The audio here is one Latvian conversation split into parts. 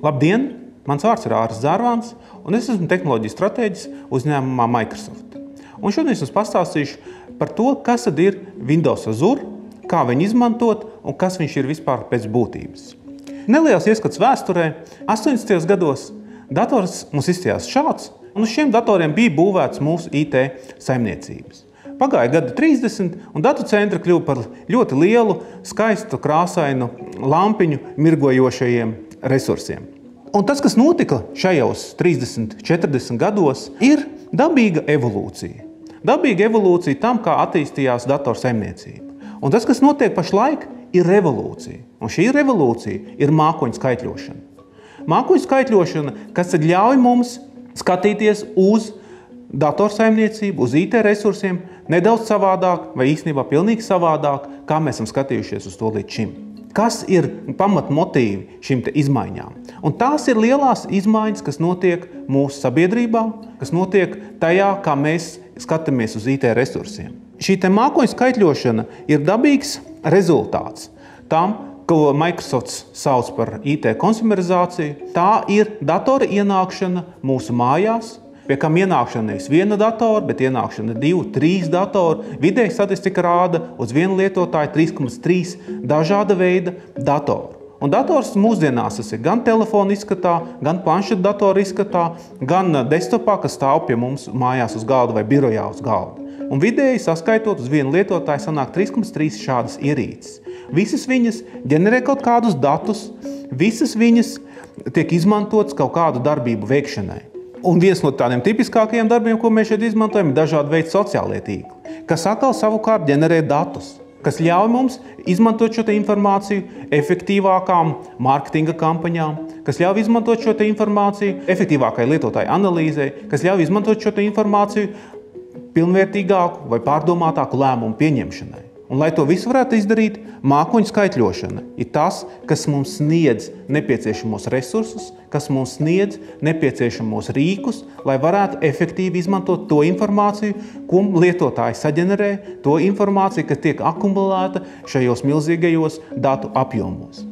Labdien! Mans vārds ir Āris Zārvāns, un es esmu tehnoloģiju stratēģis uzņēmumā Microsoft. Un šodien es jums pastāstīšu par to, kas tad ir Windows Azure, kā viņu izmantot un kas viņš ir vispār pēc būtības. Neliels ieskats vēsturē. 80. gados dators mums izstījās šāds, un uz šiem datoriem bija būvēts mūsu IT saimniecības. Pagāja gadi 30, un datu centri kļuva par ļoti lielu, skaistu, krāsainu lampiņu mirgojošajiem resursiem. Un tas, kas notika šajos 30, 40 gados, ir dabīga evolūcija. Dabīga evolūcija tam, kā attīstījās datorsaimniecība. Un tas, kas notiek pašlaik, ir revolūcija. Un šī revolūcija ir mākoņu skaitļošana. Mākoņu skaitļošana, kas ļauj mums skatīties uz datorsaimniecību, uz IT resursiem nedaudz savādāk vai īstenībā pilnīgi savādāk, kā mēs esam skatījušies uz to līdz šim. Kas ir pamatmotīvi šīm izmaiņām? Un tās ir lielās izmaiņas, kas notiek mūsu sabiedrībā, kas notiek tajā, kā mēs skatāmies uz IT resursiem. Šī mākoņu skaitļošana ir dabīgs rezultāts tam, ko Microsoft sauc par IT konsumerizāciju. Tā ir datora ienākšana mūsu mājās, pie kam ienākšana nevis viena datora, bet ienākšana 2, 3 datori. Vidēji statistika rāda uz vienu lietotāju 3,3 dažāda veida datoru. Un dators mūsdienās tas ir gan telefona izskatā, gan planšetdatora izskatā, gan desktopā, kas stāv pie mums mājās uz galda vai birojā uz galda. Un vidēji saskaitot uz vienu lietotāju sanāk 3,3 šādas ierīces. Visas viņas ģenerē kaut kādus datus, visas viņas tiek izmantotas kaut kādu darbību veikšanai. Un viens no tādiem tipiskākajiem darbiem, ko mēs šeit izmantojam, ir dažādi veidi sociālie tīkli, kas atkal savukārt ģenerē datus, kas ļauj mums izmantot šo informāciju efektīvākām mārketinga kampaņām, kas ļauj izmantot šo informāciju efektīvākai lietotāju analīzei, kas ļauj izmantot šo informāciju pilnvērtīgāku vai pārdomātāku lēmumu pieņemšanai. Un, lai to visu varētu izdarīt, mākoņu skaitļošana ir tas, kas mums sniedz nepieciešamos resursus, kas mums sniedz nepieciešamos rīkus, lai varētu efektīvi izmantot to informāciju, ko lietotāji saģenerē, to informāciju, kas tiek akumulēta šajos milzīgajos datu apjomos.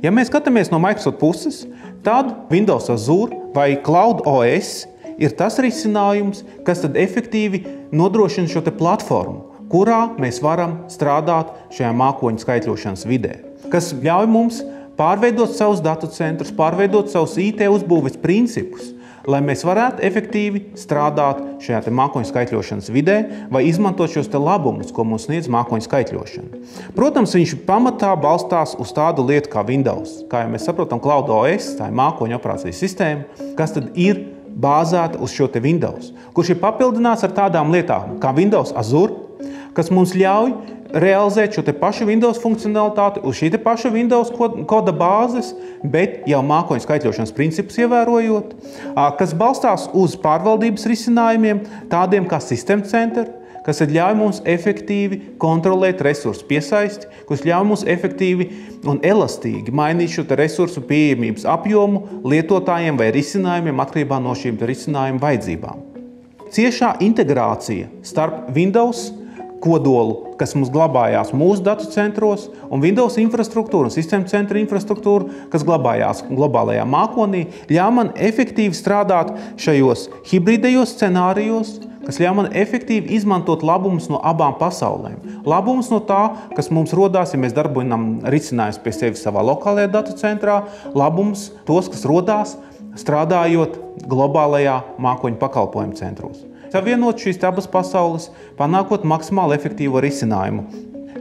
Ja mēs skatāmies no Microsoft puses, tad Windows Azure vai Cloud OS ir tas risinājums, kas tad efektīvi nodrošina šo platformu, kurā mēs varam strādāt šajā mākoņu skaitļošanas vidē, kas ļauj mums pārveidot savus datu centrus, pārveidot savus IT uzbūves principus, lai mēs varētu efektīvi strādāt šajā mākoņu skaitļošanas vidē vai izmantot šos labumus, ko mums sniedz mākoņu skaitļošana. Protams, viņš pamatā balstās uz tādu lietu kā Windows. Kā jau mēs saprotam, Cloud OS, tā ir mākoņu operācijas sistēma, kas tad ir bāzēta uz šo Windows, kurš ir papildināts ar tādām lietām kā Windows Azure, kas mums ļauj realizēt šo pašu Windows funkcionalitāti uz šī paša Windows koda bāzes, bet jau mākoņu skaitļošanas principus ievērojot, kas balstās uz pārvaldības risinājumiem, tādiem kā System Center, kas ļauj mums efektīvi kontrolēt resursu piesaisti, kas ļauj mums efektīvi un elastīgi mainīt šo resursu pieejamības apjomu lietotājiem vai risinājumiem atkarībā no šīm risinājumu vajadzībām. Ciešā integrācija starp Windows kodolu, kas mums glabājās mūsu datu centros, un Windows infrastruktūru un System Center infrastruktūru, kas glabājās globālajā mākonī, ļauj man efektīvi strādāt šajos hibridajos scenārijos, kas ļauj man efektīvi izmantot labumus no abām pasaulēm. Labumus no tā, kas mums rodās, ja mēs darbojam risinājumus pie sevis savā lokālajā datu centrā, labumus tos, kas rodās strādājot globālajā mākoņu pakalpojumu centros. Savienot šīs abas pasaules, panākot maksimāli efektīvu risinājumu.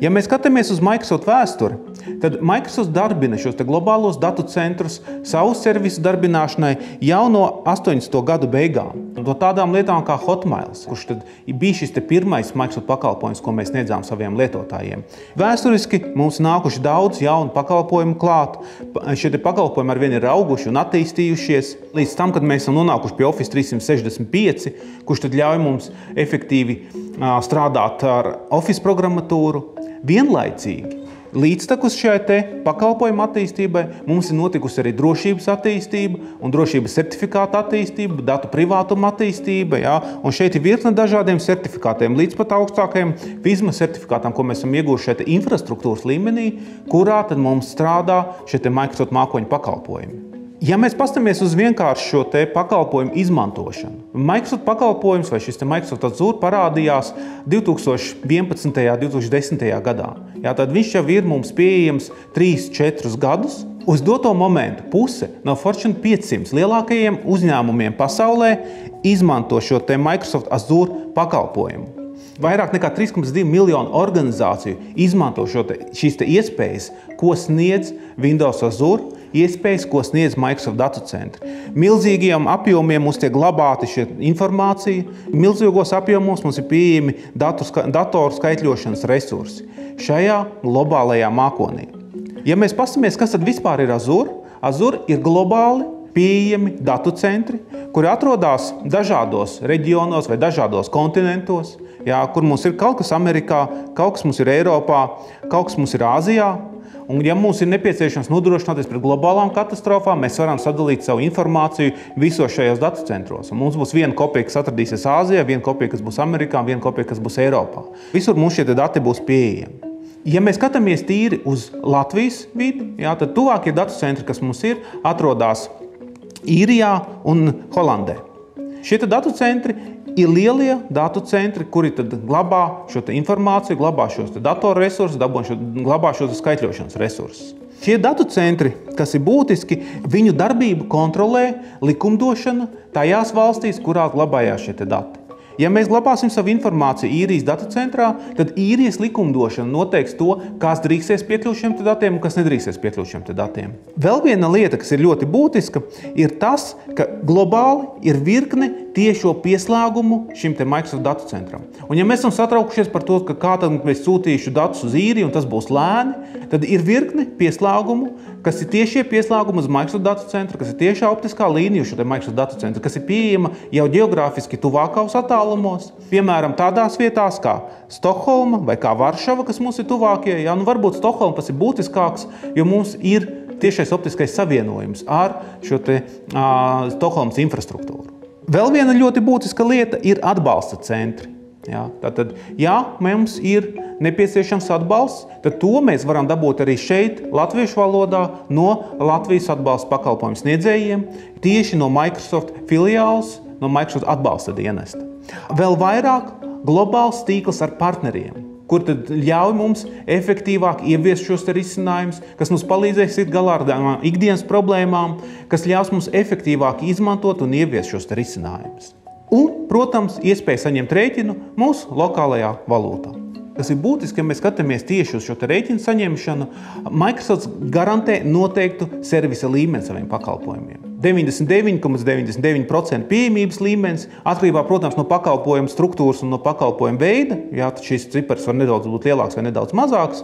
Ja mēs skatāmies uz Microsoft vēsturi, tad Microsoft darbina šos globālos datu centrus savu servisu darbināšanai jau no 80. gadu beigām. No tādām lietām kā Hotmails, kurš tad bija šis pirmais Microsoft pakalpojums, ko mēs sniedzām saviem lietotājiem. Vēsturiski mums nākuši daudz jaunu pakalpojumu klāt. Šie pakalpojumi arvien ir auguši un attīstījušies līdz tam, kad mēs esam nonākuši pie Office 365, kurš tad ļauj mums efektīvi strādāt ar Office programmatūru. Vienlaicīgi, līdztekus šai pakalpojumu attīstībai, mums ir notikusi arī drošības attīstība un drošības certifikāta attīstība, datu privātuma attīstība, un šeit ir virkne dažādiem certifikātiem, līdz pat augstākajiem FISMA certifikātām, ko mēs esam ieguvuši šeit infrastruktūras līmenī, kurā tad mums strādā šie Microsoft mākoņu pakalpojumi. Ja mēs paskatāmies uz vienkārši šo te pakalpojumu izmantošanu, Microsoft pakalpojums vai šis te Microsoft Azure parādījās 2011. un 2010. gadā. Tad viņš jau ir mums pieejams 3-4 gadus. Uz doto momentu puse no Fortune 500 lielākajiem uzņēmumiem pasaulē izmanto šo te Microsoft Azure pakalpojumu. Vairāk nekā 3,2 miljonu organizāciju izmanto šīs iespējas, ko sniedz Windows Azure, iespējas, ko sniedz Microsoft datu centri. Milzīgiem apjomiem mums tiek glabāti šie informācija, milzīgos apjomos mums ir pieejami datoru skaitļošanas resursi šajā globālajā mākonī. Ja mēs paskatāmies, kas tad vispār ir Azure, Azure ir globāli pieejami datu centri, kuri atrodas dažādos reģionos vai dažādos kontinentos, kur mums ir kaut kas Amerikā, kaut kas mums ir Eiropā, kaut kas mums ir Āzijā. Un, ja mums ir nepieciešams nodrošināties pret globālām katastrofām, mēs varam sadalīt savu informāciju visos šajos datu centros. Un mums būs viena kopija, kas atradīsies Āzijā, viena kopija, kas būs Amerikā, viena kopija, kas būs Eiropā. Visur mums šie dati būs pieejami. Ja mēs skatāmies tīri uz Latvijas vidi, tad tuvākie datu centri, kas mums ir, atrodas Īrijā un Holandē. Šie datu centri ir lielie datu centri, kuri tad glabā šo informāciju, glabā šos datoru resursus, glabā šos skaitļošanas resursus. Šie datu centri, kas ir būtiski, viņu darbību kontrolē likumdošana tajās valstīs, kurās glabājās šie dati. Ja mēs glabāsim savu informāciju Īrijas datu centrā, tad Īrijas likumdošana noteiks to, kas drīkstēs piekļūt šiem datiem un kas nedrīkstēs piekļūt šiem datiem. Vēl viena lieta, kas ir ļoti būtiska, ir tas, ka globāli ir virkne tiešo pieslēgumu šim Microsoft datu centram. Un ja mēs esam satraukušies par to, ka kā tad mēs sūtīšu datus uz Īriju un tas būs lēni, tad ir virkne pieslēgumu, kas ir tiešie pieslēgumi uz Microsoft datu centru, kas ir tiešā optiskā līnija šo Microsoft datu centru, kas ir pieejama jau geogrāfiski tuvākos attālumos. Piemēram, tādās vietās kā Stokholma vai kā Varšava, kas mums ir tuvākie. Varbūt Stokholma tas ir būtiskāks, jo mums ir tiešais optiskais savienojums ar šo Stokholmas infrastruktūru. Vēl viena ļoti būtiska lieta ir atbalsta centri. Tātad, ja mums ir nepieciešams atbalsts, tad to mēs varam dabūt arī šeit, latviešu valodā, no Latvijas atbalsta pakalpojumu sniedzējiem, tieši no Microsoft filiāls, no Microsoft atbalsta dienesta. Vēl vairāk globāls tīkls ar partneriem, kur tad ļauj mums efektīvāk ieviest šos risinājumus, kas mums palīdzēs tikt galā ar ikdienas problēmām, kas ļaus mums efektīvāk izmantot un ieviest šos risinājumus. Un, protams, iespēja saņemt rēķinu mūsu lokālajā valūtā. Tas ir būtiski, ja mēs skatāmies tieši uz šo rēķinu saņemšanu. Microsoft garantē noteiktu servisa līmeni saviem pakalpojumiem. 99,99% pieejamības līmenis, atkarībā, protams, no pakalpojuma struktūras un no pakalpojuma veida. Šis cipars var nedaudz būt lielāks vai nedaudz mazāks.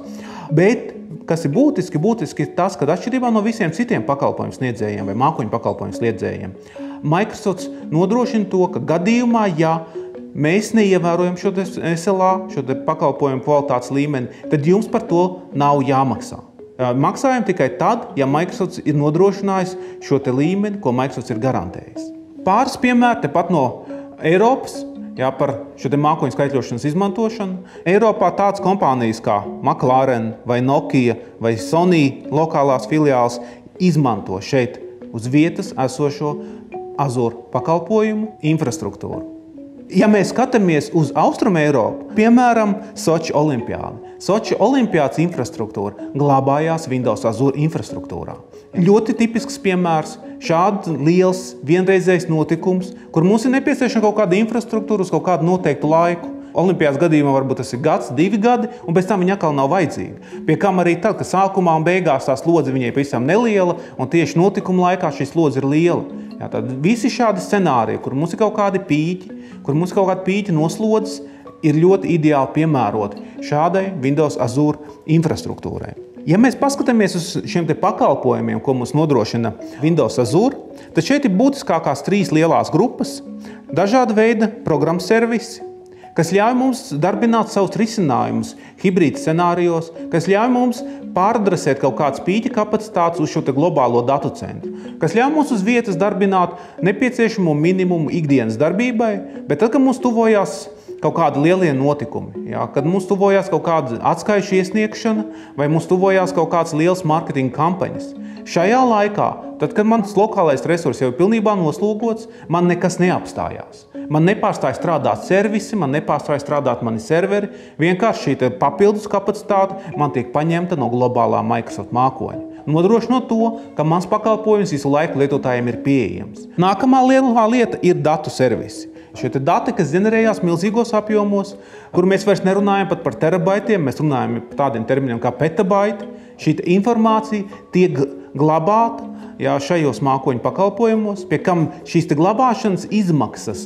Bet, kas ir būtiski ir tas, ka atšķirībā no visiem citiem pakalpojumu sniedzējiem vai mākoņu pakalpojumu sniedzējiem, Microsoft nodrošina to, ka gadījumā, ja mēs neievērojam šo SLA, šo pakalpojumu kvalitātes līmeni, tad jums par to nav jāmaksā. Maksājam tikai tad, ja Microsoft ir nodrošinājis šo līmeni, ko Microsoft ir garantējis. Pāris piemēri tepat no Eiropas par šo mākoņu skaitļošanas izmantošanu. Eiropā tādas kompānijas kā McLaren vai Nokia vai Sony lokālās filiāls izmanto šeit uz vietas esošo Azure pakalpojumu infrastruktūru. Ja mēs skatāmies uz Austrumu Eiropu, piemēram, Soči olimpiādi. Soči olimpiādas infrastruktūra glabājās Windows Azure infrastruktūrā. Ļoti tipisks piemērs, šāds liels vienreizējs notikums, kur mums ir nepieciešama kaut kāda infrastruktūra uz kaut kādu noteiktu laiku. Olimpiādas gadījumā varbūt tas ir gads, 2 gadi, un pēc tam viņa atkal nav vajadzīga. Pie kam arī tad, ka sākumā un beigās tā slodze viņai pavisam neliela, un tieši notikuma laikā šī slodze ir liela. Tad visi šādi scenāriji, kur mums ir kaut kādi pīķi, noslodzes, ir ļoti ideāli piemēroti šādai Windows Azure infrastruktūrai. Ja mēs paskatāmies uz šiem pakalpojumiem, ko mums nodrošina Windows Azure, tad šeit ir būtiskākās 3 lielās grupas, dažāda veida programmu servisi, kas ļauj mums darbināt savus risinājumus hibrīda scenārijos, kas ļauj mums pāradresēt kaut kādas pīķa kapacitātes uz šo globālo datu centru, kas ļauj mums uz vietas darbināt nepieciešamo minimumu ikdienas darbībai, bet tad, kad mums tuvojās kaut kādi lielie notikumi, kad mums tuvojās kaut kāda atskaišu iesniegšana vai mums tuvojās kaut kāds liels marketinga kampaņas, Šajā laikā, tad, kad mans lokālais resurs jau ir pilnībā noslogots, man nekas neapstājās. Man nepārstāja strādāt servisi, man nepārstāja strādāt mani serveri, vienkārši šī papildus kapacitāte man tiek paņemta no globālā Microsoft mākoņa. Nodrošinot to, ka mans pakalpojums visu laiku lietotājiem ir pieejams. Nākamā lielā lieta ir datu servisi. Šie dati, kas ģenerējās milzīgos apjomos, kur mēs vairs nerunājam pat par terabaitiem, mēs runājam par tādiem terminiem kā petabaiti. Šī informācija tiek glabāta šajos mākoņu pakalpojumos, pie kam šīs glabāšanas izmaksas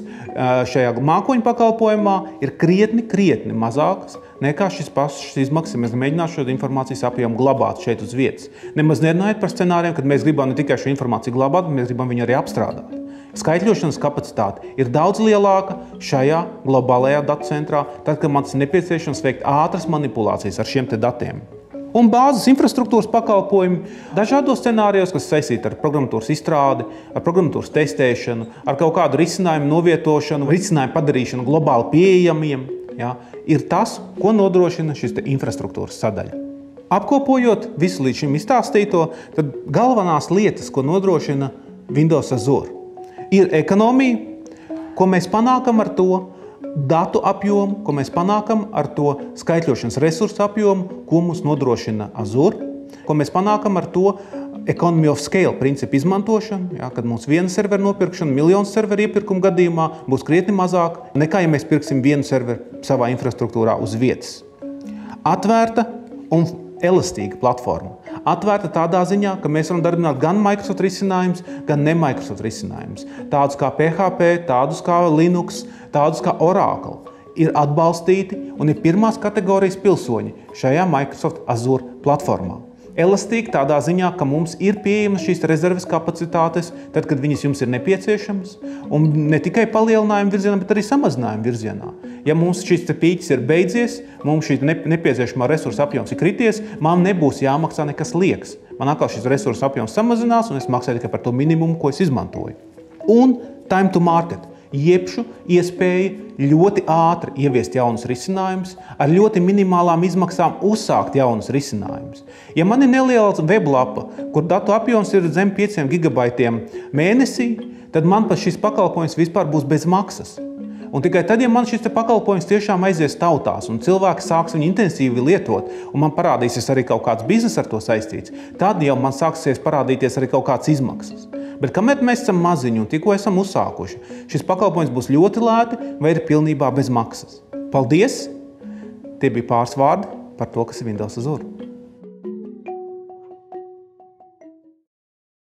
šajā mākoņu pakalpojumā ir krietni mazākas nekā šis pašs izmaksas, ja mēs mēģinātu šo informācijas apjomu glabāt šeit uz vietas. Nemaz nerunājot par scenārijiem, kad mēs gribam ne tikai šo informāciju glabāt, bet mēs gribam viņu arī apstrādāt. Skaitļošanas kapacitāte ir daudz lielāka šajā globālajā datu centrā, tad, kad man ir nepieciešams veikt ātras manipulācijas ar šiem datiem. Un bāzes infrastruktūras pakalpojumi dažādos scenārijos, kas saistīti ar programmatūras izstrādi, ar programmatūras testēšanu, ar kaut kādu risinājumu novietošanu, risinājumu padarīšanu globāli pieejamiem, ir tas, ko nodrošina šis infrastruktūras sadaļa. Apkopojot visu līdz šim izstāstīto, tad galvenās lietas, ko nodrošina Windows Azure, ir ekonomija, ko mēs panākam ar to, datu apjomu, ko mēs panākam ar to skaitļošanas resursu apjomu, ko mums nodrošina Azure, ko mēs panākam ar to economy of scale principu izmantošanu, kad mums viena servera nopirkšana miljonu serveru iepirkumu gadījumā būs krietni mazāk nekā, ja mēs pirksim vienu serveru savā infrastruktūrā uz vietas. Atvērta un elastīga platforma. Atvērta tādā ziņā, ka mēs varam darbināt gan Microsoft risinājumus, gan ne Microsoft risinājumus. Tādus kā PHP, tādus kā Linux, tādus kā Oracle ir atbalstīti un ir pirmās kategorijas pilsoņi šajā Microsoft Azure platformā. Elastīgi tādā ziņā, ka mums ir pieejamas šīs rezerves kapacitātes, tad, kad viņas jums ir nepieciešamas, un ne tikai palielinājuma virzienā, bet arī samazinājuma virzienā. Ja mums šis pīķis ir beidzies, mums šī nepieciešamā resursa apjoms ir krities, man nebūs jāmaksā nekas liekas. Man atkal šis resursa apjoms samazinās, un es maksāju tikai par to minimumu, ko es izmantoju. Un time to market. Jebšu iespēja ļoti ātri ieviest jaunus risinājumus, ar ļoti minimālām izmaksām uzsākt jaunus risinājumus. Ja man ir neliela weblapa, kur datu apjoms ir zem 5 gigabaitiem mēnesī, tad man pat šis pakalpojums vispār būs bez maksas. Un tikai tad, ja man šis pakalpojums tiešām aizies tautās un cilvēki sāks viņu intensīvi lietot, un man parādīsies arī kaut kāds biznes ar to saistīts, tad jau man sāksies parādīties arī kaut kāds izmaksas. Bet kamēr mēs esam maziņi un tikko esam uzsākuši, šis pakalpojums būs ļoti lēti vai ir pilnībā bez maksas. Paldies! Tie bija pāris vārdi par to, kas ir Windows Azure.